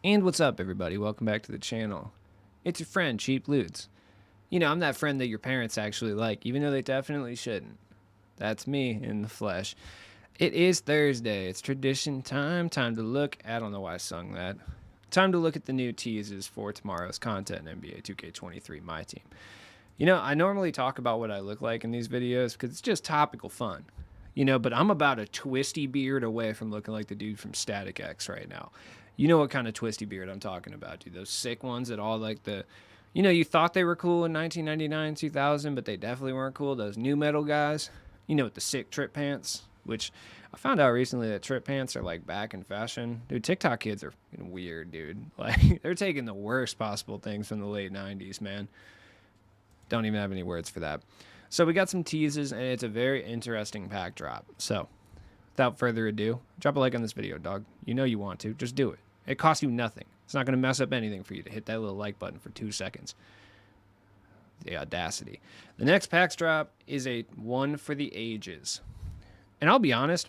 And what's up, everybody? Welcome back to the channel. It's your friend, Cheap Loots. You know, I'm that friend that your parents actually like, even though they definitely shouldn't. That's me in the flesh. It is Thursday. It's tradition time. Time to look. I don't know why I sung that. Time to look at the new teases for tomorrow's content in NBA 2K23, my team. You know, I normally talk about what I look like in these videos because it's just topical fun. You know, but I'm about a twisty beard away from looking like the dude from Static X right now. You know what kind of twisty beard I'm talking about, dude. Those sick ones that all like the, you know, you thought they were cool in 1999, 2000, but they definitely weren't cool. Those new metal guys, you know, with the sick trip pants, which I found out recently that trip pants are like back in fashion. Dude, TikTok kids are weird, dude. Like, they're taking the worst possible things from the late 90s, man. Don't even have any words for that. So we got some teases, and it's a very interesting pack drop. So without further ado, drop a like on this video, dog. You know you want to. Just do it. It costs you nothing. It's not going to mess up anything for you to hit that little like button for 2 seconds. The audacity. The next packs drop is a one for the ages. And I'll be honest,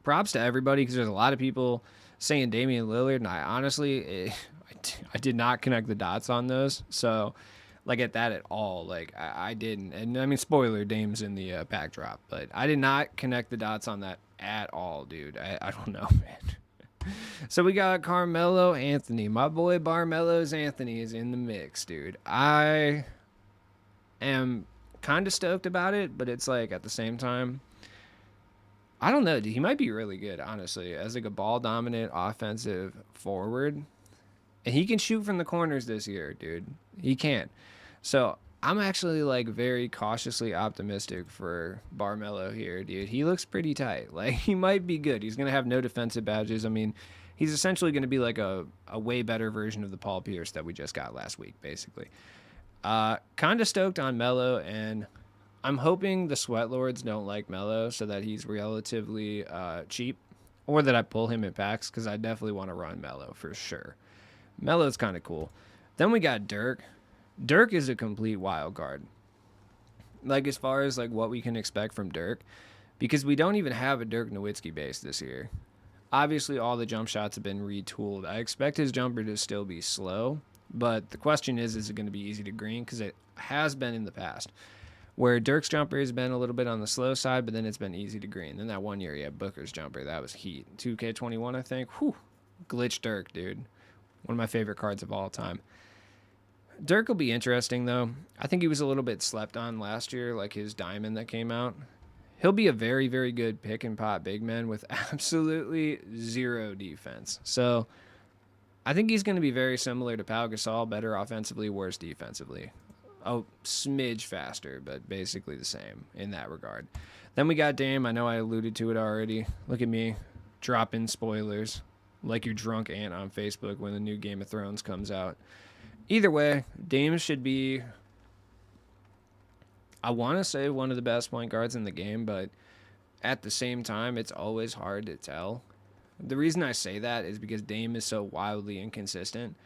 props to everybody because there's a lot of people saying Damian Lillard, and I honestly, I did not connect the dots on those. So, like at that at all, like I didn't. And I mean, spoiler, Dame's in the pack drop, but I did not connect the dots on that at all, dude. I don't know, man. So we got Carmelo Anthony. My boy Barmelo's Anthony is in the mix, dude. I am kind of stoked about it, but it's like at the same time, I don't know, dude. He might be really good, honestly, as like a ball dominant offensive forward. And he can shoot from the corners this year, dude. He can. So I'm actually like very cautiously optimistic for Barmelo here, dude. He looks pretty tight. Like he might be good. He's gonna have no defensive badges. I mean, he's essentially gonna be like a way better version of the Paul Pierce that we just got last week, basically. Kind of stoked on Melo, and I'm hoping the Sweat Lords don't like Melo so that he's relatively cheap, or that I pull him in packs because I definitely want to run Melo for sure. Melo's kind of cool. Then we got Dirk. Dirk is a complete wild card. Like as far as like what we can expect from Dirk, because we don't even have a Dirk Nowitzki base this year. Obviously, all the jump shots have been retooled. I expect his jumper to still be slow, but the question is it going to be easy to green? Because it has been in the past, where Dirk's jumper has been a little bit on the slow side, but then it's been easy to green. Then that one year he had Booker's jumper. That was heat. 2K21, I think. Whew. Glitch Dirk, dude. One of my favorite cards of all time. Dirk will be interesting, though. I think he was a little bit slept on last year, like his diamond that came out. He'll be a very, very good pick and pop big man with absolutely zero defense. So I think he's going to be very similar to Pau Gasol, better offensively, worse defensively. Oh, smidge faster, but basically the same in that regard. Then we got Dame. I know I alluded to it already. Look at me dropping spoilers like your drunk aunt on Facebook when the new Game of Thrones comes out. Either way, Dame should be, I want to say, one of the best point guards in the game, but at the same time, it's always hard to tell. The reason I say that is because Dame is so wildly inconsistent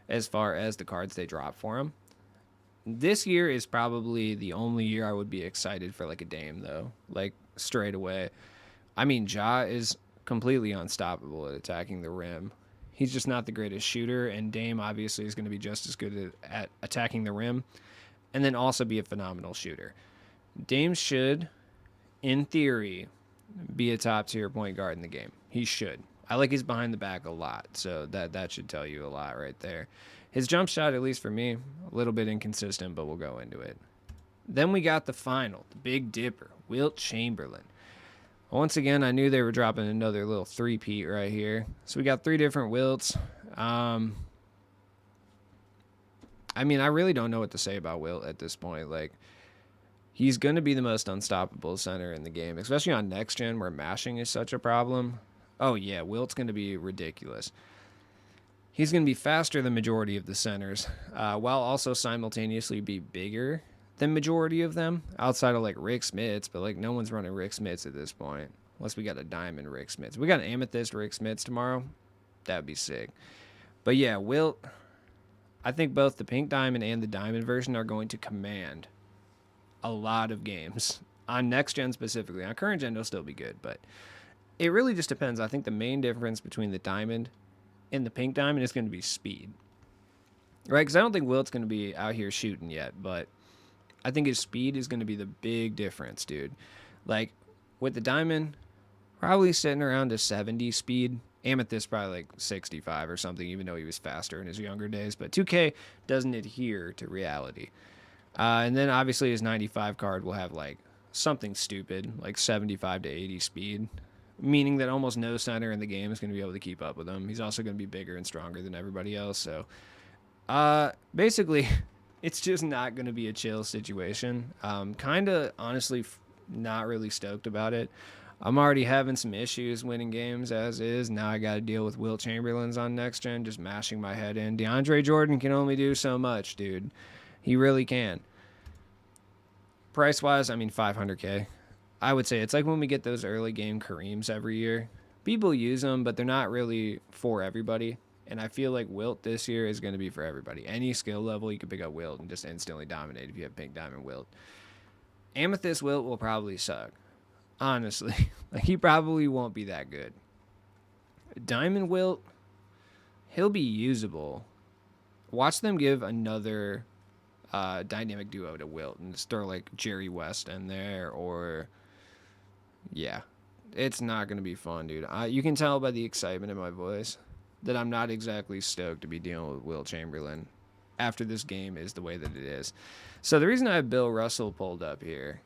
as far as the cards they drop for him. This year is probably the only year I would be excited for like a Dame, though, like straight away. I mean, Ja is completely unstoppable at attacking the rim. He's just not the greatest shooter, and Dame obviously is going to be just as good at attacking the rim and then also be a phenomenal shooter. Dame should, in theory, be a top tier point guard in the game. He should. I like his behind the back a lot, so that should tell you a lot right there. His jump shot, at least for me, a little bit inconsistent, but we'll go into it. Then we got the final, the Big Dipper, Wilt Chamberlain. Once again, I knew they were dropping another little three-peat right here. So we got 3 different Wilts. I mean, I really don't know what to say about Wilt at this point. Like, he's going to be the most unstoppable center in the game, especially on next gen where mashing is such a problem. Oh, yeah, Wilt's going to be ridiculous. He's going to be faster than majority of the centers, while also simultaneously be bigger than majority of them, outside of like Rick Smits, but like no one's running Rick Smits at this point, unless we got a diamond Rick Smits. We got an amethyst Rick Smits tomorrow. That'd be sick. But yeah, Wilt, I think both the pink diamond and the diamond version are going to command a lot of games. On next gen specifically. On current gen, they'll still be good, but it really just depends. I think the main difference between the diamond in the pink diamond is going to be speed, right? Because I don't think Wilt's going to be out here shooting yet, but I think his speed is going to be the big difference, dude. Like, with the diamond, probably sitting around a 70 speed. Amethyst probably like 65 or something, even though he was faster in his younger days. But 2K doesn't adhere to reality. And then obviously his 95 card will have like something stupid, like 75 to 80 speed, meaning that almost no center in the game is going to be able to keep up with him. He's also going to be bigger and stronger than everybody else. So basically, it's just not going to be a chill situation. Kind of honestly not really stoked about it. I'm already having some issues winning games as is. Now I got to deal with Wilt Chamberlain's on next gen, just mashing my head in. DeAndre Jordan can only do so much, dude. He really can. Price-wise, I mean, 500K. I would say it's like when we get those early game Kareems every year. People use them, but they're not really for everybody. And I feel like Wilt this year is going to be for everybody. Any skill level, you can pick up Wilt and just instantly dominate if you have pink diamond Wilt. Amethyst Wilt will probably suck. Honestly, like he probably won't be that good. Diamond Wilt, he'll be usable. Watch them give another dynamic duo to Wilt and just throw like Jerry West in there, or yeah, it's not gonna be fun, dude. You can tell by the excitement in my voice that I'm not exactly stoked to be dealing with Wilt Chamberlain after this game is the way that it is. So the reason I have Bill Russell pulled up here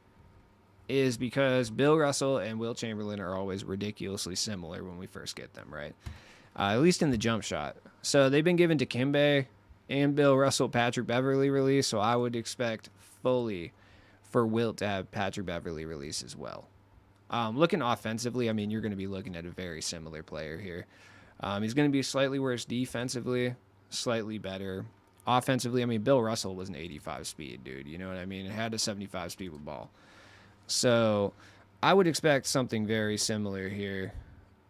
is because Bill Russell and Wilt Chamberlain are always ridiculously similar when we first get them, right? At least in the jump shot. So they've been given to Kimbe and Bill Russell Patrick Beverly release, so I would expect fully for Wilt to have Patrick Beverly release as well. Looking offensively, I mean, you're going to be looking at a very similar player here. He's going to be slightly worse defensively, slightly better. Offensively, I mean, Bill Russell was an 85 speed, dude. You know what I mean? It had a 75 speed with ball. So I would expect something very similar here.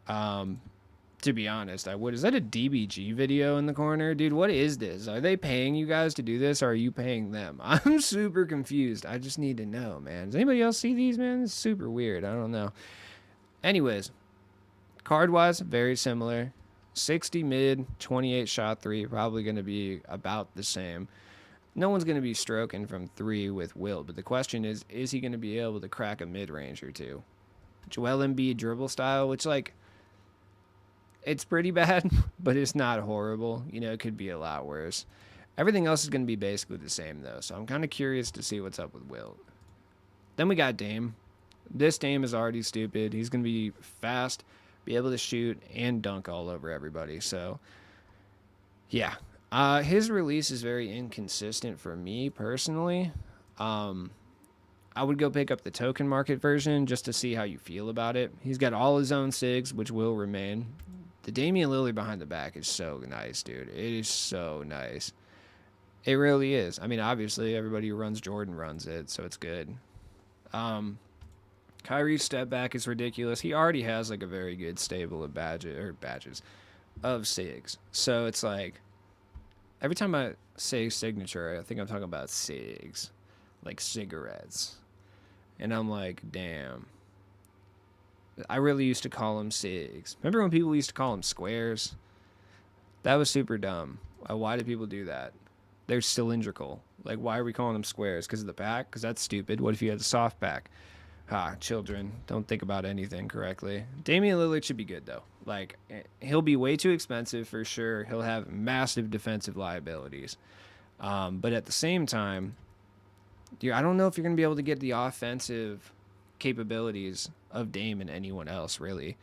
To be honest, I would. Is that a DBG video in the corner? Dude, what is this? Are they paying you guys to do this, or are you paying them? I'm super confused. I just need to know, man. Does anybody else see these, man? It's super weird. I don't know. Anyways, card-wise, very similar. 60 mid, 28 shot 3, probably going to be about the same. No one's going to be stroking from 3 with Wilt, but the question is he going to be able to crack a mid-range or two? Joel Embiid dribble style, which, like, it's pretty bad, but it's not horrible. You know, it could be a lot worse. Everything else is going to be basically the same, though, so I'm kind of curious to see what's up with Wilt. Then we got Dame. This Dame is already stupid. He's going to be fast, be able to shoot, and dunk all over everybody, so, yeah. His release is very inconsistent for me personally. I would go pick up the token market version just to see how you feel about it. He's got all his own SIGs, which will remain. The Damian Lillard behind the back is so nice, dude. It is so nice. It really is. I mean, obviously, everybody who runs Jordan runs it, so it's good. Kyrie's step back is ridiculous. He already has like a very good stable of badges of SIGs. So it's like, every time I say signature, I think I'm talking about cigs, like cigarettes. And I'm like, damn. I really used to call them cigs. Remember when people used to call them squares? That was super dumb. Why did people do that? They're cylindrical. Like, why are we calling them squares? Because of the pack? Because that's stupid. What if you had a soft pack? Children, don't think about anything correctly. Damian Lillard should be good, though. Like, he'll be way too expensive for sure. He'll have massive defensive liabilities. But at the same time, dude, I don't know if you're going to be able to get the offensive capabilities of Dame and anyone else, really.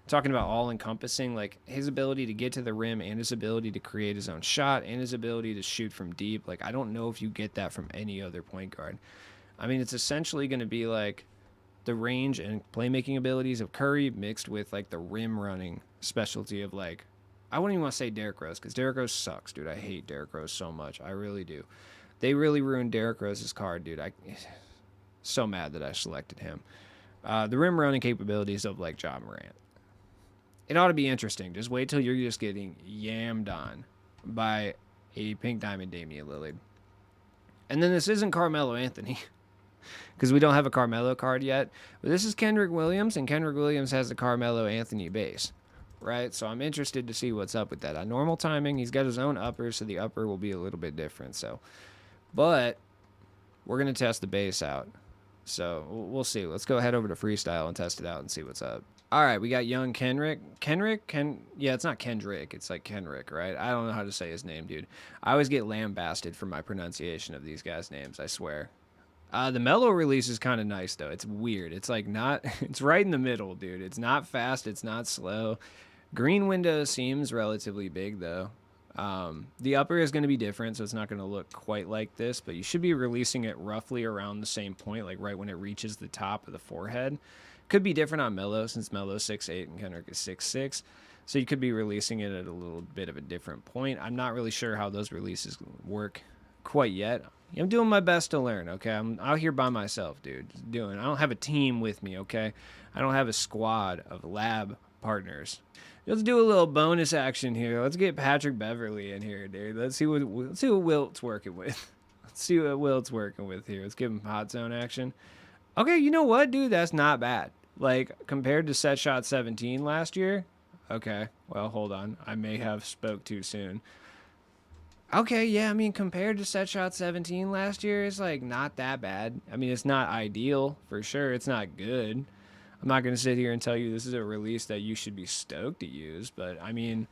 Talking about all-encompassing, like, his ability to get to the rim and his ability to create his own shot and his ability to shoot from deep. Like, I don't know if you get that from any other point guard. I mean, it's essentially going to be like the range and playmaking abilities of Curry mixed with like the rim running specialty of, like, I wouldn't even want to say Derrick Rose, because Derrick Rose sucks, dude. I hate Derrick Rose so much. I really do. They really ruined Derrick Rose's card, dude. So mad that I selected him. The rim running capabilities of like Ja Morant. It ought to be interesting. Just wait till you're just getting yammed on by a pink diamond Damian Lillard. And then this isn't Carmelo Anthony, because we don't have a Carmelo card yet. But this is Kendrick Williams, and Kendrick Williams has the Carmelo Anthony base. right? So I'm interested to see what's up with that. On normal timing, he's got his own upper, so the upper will be a little bit different. So, but we're going to test the base out. So we'll see. Let's go head over to Freestyle and test it out and see what's up. All right, we got young Kenrick. Yeah, it's not Kendrick. It's like Kenrick, right? I don't know how to say his name, dude. I always get lambasted for my pronunciation of these guys' names, I swear. The mellow release is kind of nice, though. It's weird. It's like not, it's right in the middle, dude. It's not fast. It's not slow. Green window seems relatively big, though. The upper is going to be different, so it's not going to look quite like this, but you should be releasing it roughly around the same point, like right when it reaches the top of the forehead. Could be different on Melo, since Melo's 6'8 and Kendrick is 6'6. So you could be releasing it at a little bit of a different point. I'm not really sure how those releases work quite yet. I'm doing my best to learn, okay? I'm out here by myself, dude. I don't have a team with me, okay? I don't have a squad of lab partners. Let's do a little bonus action here. Let's get Patrick Beverly in here, dude. Let's see what Wilt's working with. Let's see what Wilt's working with here. Let's give him hot zone action. Okay, you know what, dude? That's not bad. Like, compared to set shot 17 last year. Okay, well, hold on. I may have spoke too soon. Okay, yeah, I mean, compared to set shot 17 last year, it's like not that bad. I mean, it's not ideal, for sure. It's not good. I'm not going to sit here and tell you this is a release that you should be stoked to use, but I mean,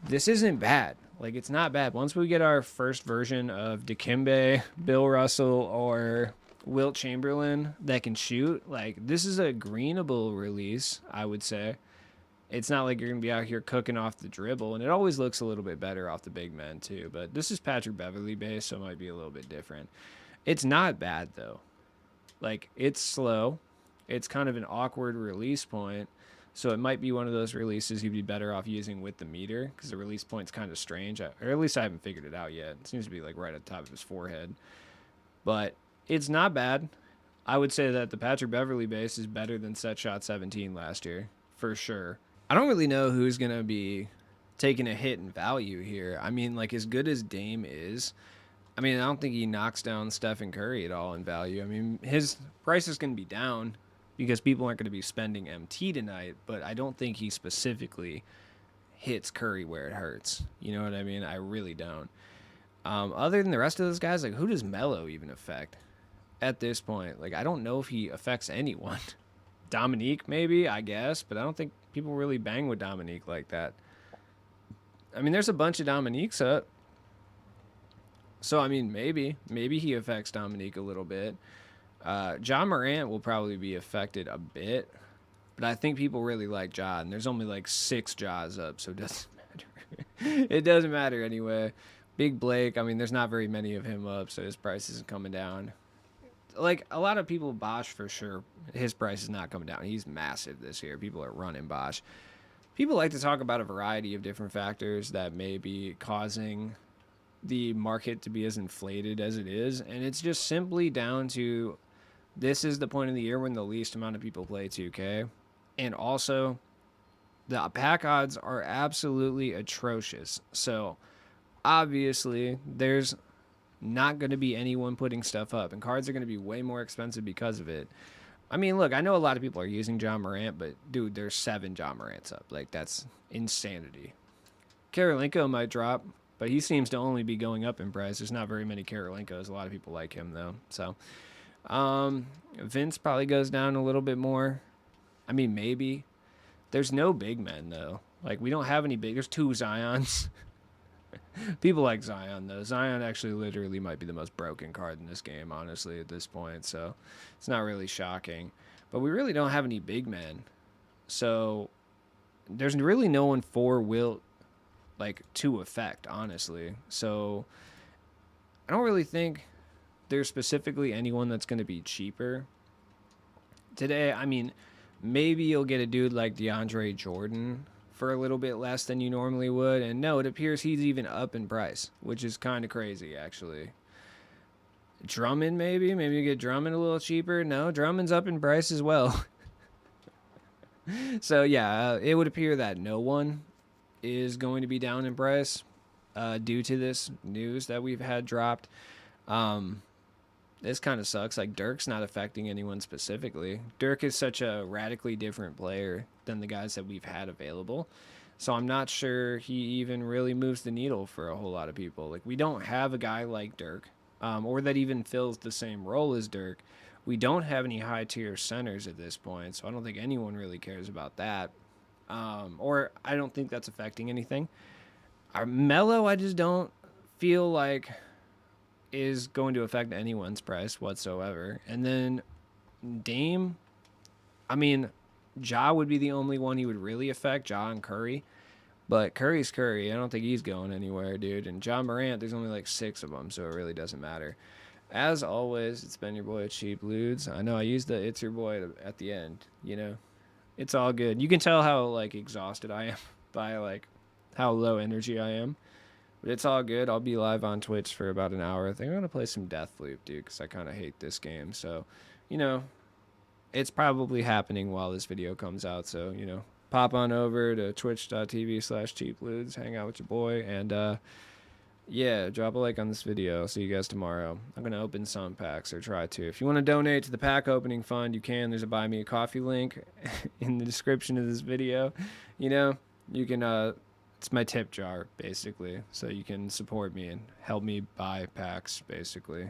this isn't bad. Like, it's not bad. Once we get our first version of Dikembe, Bill Russell, or Wilt Chamberlain that can shoot, like, this is a greenable release, I would say. It's not like you're going to be out here cooking off the dribble, and it always looks a little bit better off the big men, too. But this is Patrick Beverly based, so it might be a little bit different. It's not bad, though. Like, it's slow. It's kind of an awkward release point, so it might be one of those releases you'd be better off using with the meter, because the release point's kind of strange, or at least I haven't figured it out yet. It seems to be like right at the top of his forehead. But it's not bad. I would say that the Patrick Beverly base is better than set shot 17 last year, for sure. I don't really know who's going to be taking a hit in value here. I mean, like, as good as Dame is, I mean, I don't think he knocks down Stephen Curry at all in value. I mean, his price is going to be down because people aren't going to be spending MT tonight, but I don't think he specifically hits Curry where it hurts. You know what I mean? I really don't. Other than the rest of those guys, like, who does Melo even affect at this point? Like, I don't know if he affects anyone. Dominique, maybe, I guess, but I don't think people really bang with Dominique like that. I mean, there's a bunch of Dominiques up. So, I mean, maybe he affects Dominique a little bit. Ja Morant will probably be affected a bit, but I think people really like Ja, and there's only like 6 Ja's up, so it doesn't matter. It doesn't matter anyway. Big Blake, I mean, there's not very many of him up, so his price isn't coming down. Like, a lot of people, Bosch for sure, his price is not coming down. He's massive this year. People are running Bosch. People like to talk about a variety of different factors that may be causing the market to be as inflated as it is, and it's just simply down to this is the point of the year when the least amount of people play 2K, and also the pack odds are absolutely atrocious. So obviously there's not going to be anyone putting stuff up, and cards are going to be way more expensive because of it. I mean, look, I know a lot of people are using Ja Morant, but dude, there's 7 Ja Morants up. Like, that's insanity. Karolinko might drop, but he seems to only be going up in price. There's not very many Karolinkos. A lot of people like him, though. So Vince probably goes down a little bit more. I mean, maybe. There's no big men, though. Like, we don't have any big. There's 2 Zions. People like Zion, though. Zion actually literally might be the most broken card in this game, honestly, at this point. So it's not really shocking. But we really don't have any big men. So there's really no one for Wilt, like, to affect, honestly. So I don't really think there's specifically anyone that's going to be cheaper. Today, I mean, maybe you'll get a dude like DeAndre Jordan for a little bit less than you normally would. And no, it appears he's even up in price, which is kind of crazy, actually. Drummond, maybe you get Drummond a little cheaper. No, Drummond's up in price as well. So, yeah, it would appear that no one is going to be down in price due to this news that we've had dropped. this kind of sucks. Like, Dirk's not affecting anyone specifically. Dirk is such a radically different player than the guys that we've had available. So I'm not sure he even really moves the needle for a whole lot of people. Like, we don't have a guy like Dirk, or that even fills the same role as Dirk. We don't have any high tier centers at this point, so I don't think anyone really cares about that. Or I don't think that's affecting anything. Melo, I just don't feel like is going to affect anyone's price whatsoever. And then Dame, I mean, Ja would be the only one he would really affect, Ja and Curry. But Curry's Curry. I don't think he's going anywhere, dude. And John Morant, there's only like 6 of them, so it really doesn't matter. As always, it's been your boy Cheap Ludes. I know I used the "it's your boy" at the end. You know, it's all good. You can tell how like exhausted I am by like how low energy I am. But it's all good. I'll be live on Twitch for about an hour. I think I'm gonna play some Deathloop, dude, because I kind of hate this game. So, you know, it's probably happening while this video comes out. So, you know, pop on over to twitch.tv/cheapludes, hang out with your boy, and yeah, drop a like on this video. I'll see you guys tomorrow. I'm going to open some packs, or try to. If you want to donate to the pack opening fund, you can. There's a Buy Me a Coffee link in the description of this video. You know, you can, it's my tip jar, basically. So you can support me and help me buy packs, basically.